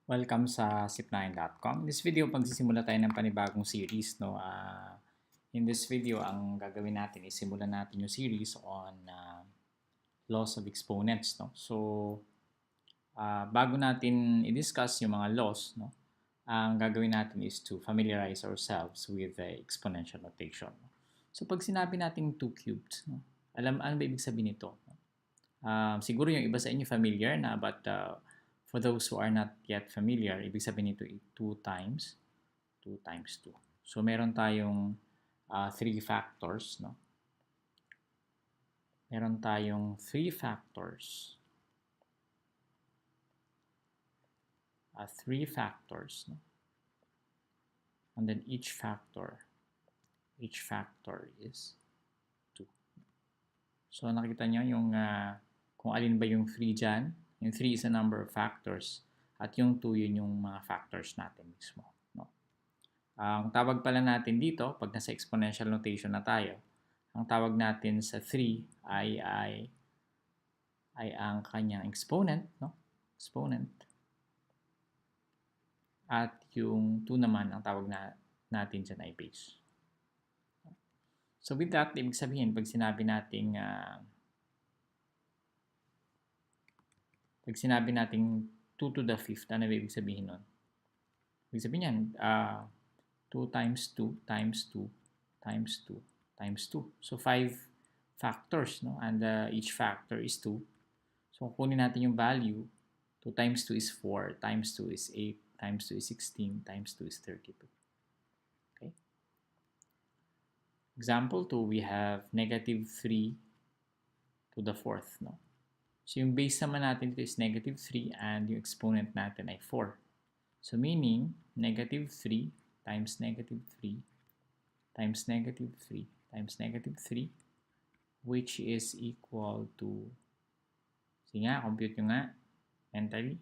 Welcome sa zip9.com. In this video, pagsisimula tayo ng panibagong series. No? In this video, ang gagawin natin is simulan natin yung series on laws of exponents. No? So, bago natin i-discuss yung mga laws, no? Ang gagawin natin is to familiarize ourselves with the exponential notation. No? So, pag sinabi natin 2 cubed, no? Ano ba ibig sabihin nito? No? Siguro yung iba sa inyo familiar na, but for those who are not yet familiar, ibig sabihin nito 2 times 2. So, meron tayong 3 factors, no? Meron tayong 3 factors. 3 factors, no? And then each factor is 2. So, nakita nyo yung kung alin ba yung 3 dyan. Yung 3 is a number of factors. At yung 2, yun yung mga factors natin mismo. No? Ang tawag pala natin dito, pag nasa exponential notation na tayo, ang tawag natin sa 3 ay ang kanyang exponent. No? Exponent. At yung 2 naman, ang tawag natin dyan ay base. So with that, ibig sabihin, pag sinabi nating 2 to the 5th, ano ibig sabihin nun? Ibig sabihin yan, 2 times 2 times 2 times 2 times 2. So 5 factors, no? And each factor is 2. So kunin natin yung value. 2 times 2 is 4, times 2 is 8, times 2 is 16, times 2 is 32. Okay? Example 2, we have negative 3 to the 4th, no? So yung base naman natin dito is negative 3 and yung exponent natin ay 4. So meaning, negative 3 times negative 3 times negative 3 times negative 3, which is equal to, sige nga, compute nyo nga mentally.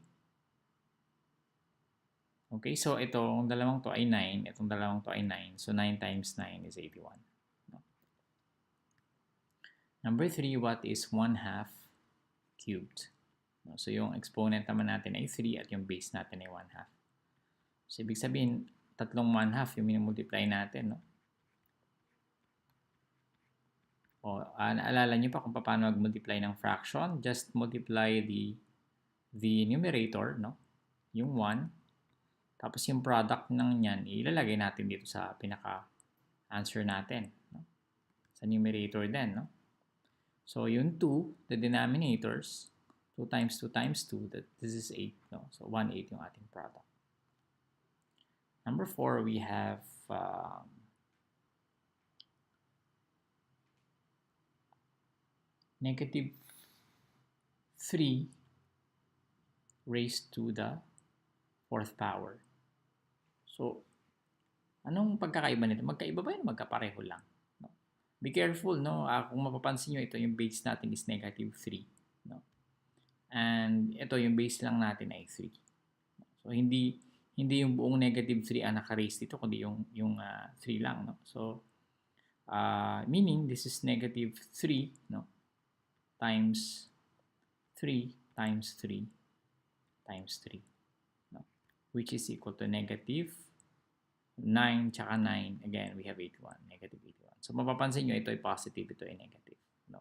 Okay, so itong dalawang to ay 9, itong dalawang to ay 9. So 9 times 9 is 81. No? Number 3, what is 1/2 cubed? No? So yung exponent naman natin ay 3 at yung base natin ay 1/2. So ibig sabihin, tatlong 1/2 yung minimultiply natin. No? O, naalala nyo pa kung paano mag-multiply ng fraction? Just multiply the numerator, no? Yung 1. Tapos yung product ng yan, ilalagay natin dito sa pinaka-answer natin. No? Sa numerator din, no? So, yung 2, the denominators, 2 times 2 times 2, this is 8, no? So, 1/8 yung ating product. Number 4, we have negative 3 raised to the 4th power. So, anong pagkakaiba nito? Magkaiba ba yun? Magkapareho lang. No? Be careful, no? Kung mapapansin nyo, ito yung base natin is negative 3. No? And ito yung base lang natin ay 3. So, hindi yung buong negative 3 ang naka-raise dito, kundi yung 3 lang. No? So, meaning this is negative 3, no? Times 3 times 3 times 3. No? Which is equal to negative 9 tsaka 9. Again, we have 81. Negative 81. So, mapapansin nyo, ito ay positive, ito ay negative. No?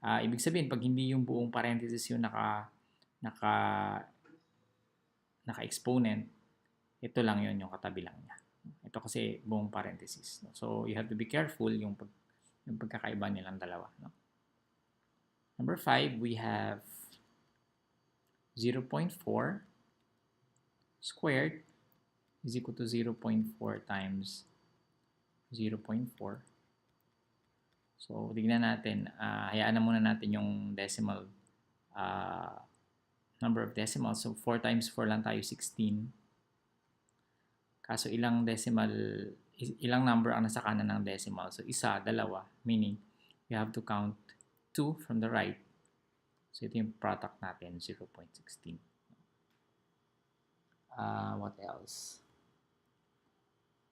Ibig sabihin, pag hindi yung buong parenthesis yung naka-exponent, ito lang yun, yung katabi lang niya. Ito kasi buong parenthesis. No? So, you have to be careful yung pagkakaiba nilang dalawa. No? Number 5, we have 0.4 squared is equal to 0.4 times 0.4. So, tignan natin. Hayaan na muna natin yung decimal number of decimals. So, 4 times 4 lang tayo, 16. Kaso ilang number ang nasa kanan ng decimal. So, isa, dalawa. Meaning, we have to count 2 from the right. So, ito yung product natin, 0.16. What else?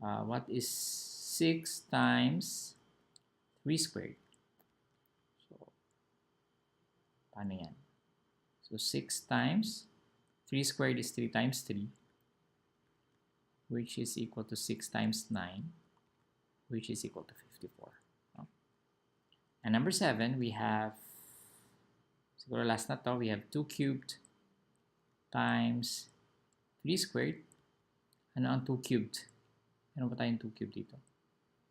What is 6 times 3 squared? So, paano yan? So, 6 times 3 squared is 3 times 3, which is equal to 6 times 9, which is equal to 54. And number 7, we have, siguro last na to, we have 2 cubed times 3 squared. Ano ang 2 cubed? Ano ba tayong 2 cubed dito?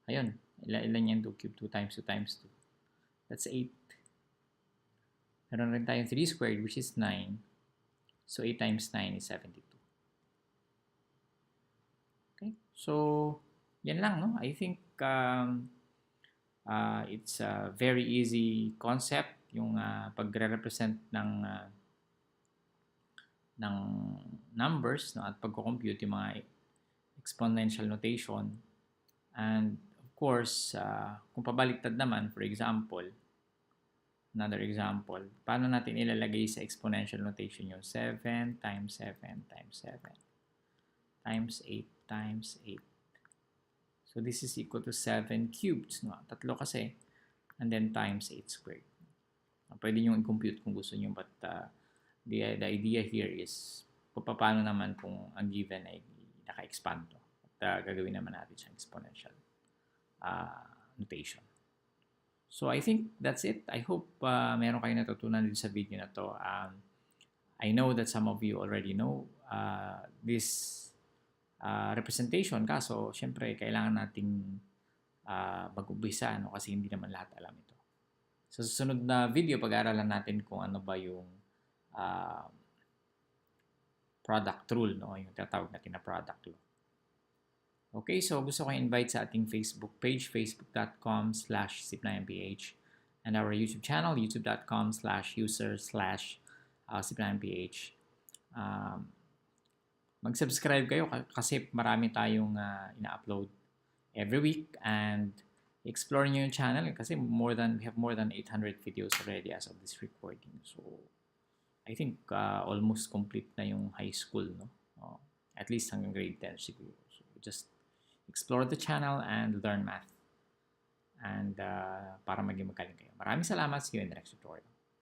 Ayun, ilan yung 2 cubed? 2 times 2 times 2. That's 8. Meron rin tayong 3 squared, which is 9. So 8 times 9 is 72. Okay, so yan lang, no? I think it's a very easy concept yung pagre-represent ng numbers, no, at pagko-compute yung mga exponential notation. And of course, kung pabaliktad naman, for example, another example, paano natin ilalagay sa exponential notation yung 7 times 7 times 7 times 8 times 8. So this is equal to 7 cubed, no? Tatlo kasi, and then times 8 squared. Pwede nyo i-compute kung gusto nyo, but the idea here is paano naman kung ang given ay naka-expand to. At gagawin naman natin siyang exponential notation. So I think that's it. I hope meron kayo natutunan din sa video na to. I know that some of you already know this representation, kaso syempre kailangan nating mag-umpisa, no? Kasi hindi naman lahat alam ito. Sa susunod na video, pag-aaralan natin kung ano ba yung product rule, no? Yung tatawag natin na product law. Okay, so gusto ko invite sa ating Facebook page, facebook.com/zip9mph, and our YouTube channel, youtube.com/user/zip9mph. Mag-subscribe kayo kasi marami tayong ina-upload every week, and explore nyo yung channel kasi we have more than 800 videos already as of this recording. So I think almost complete na yung high school, no? At least hanggang grade 10 siguro. So just explore the channel and learn math, and para maging magaling kayo. Maraming salamat. See you in the next tutorial.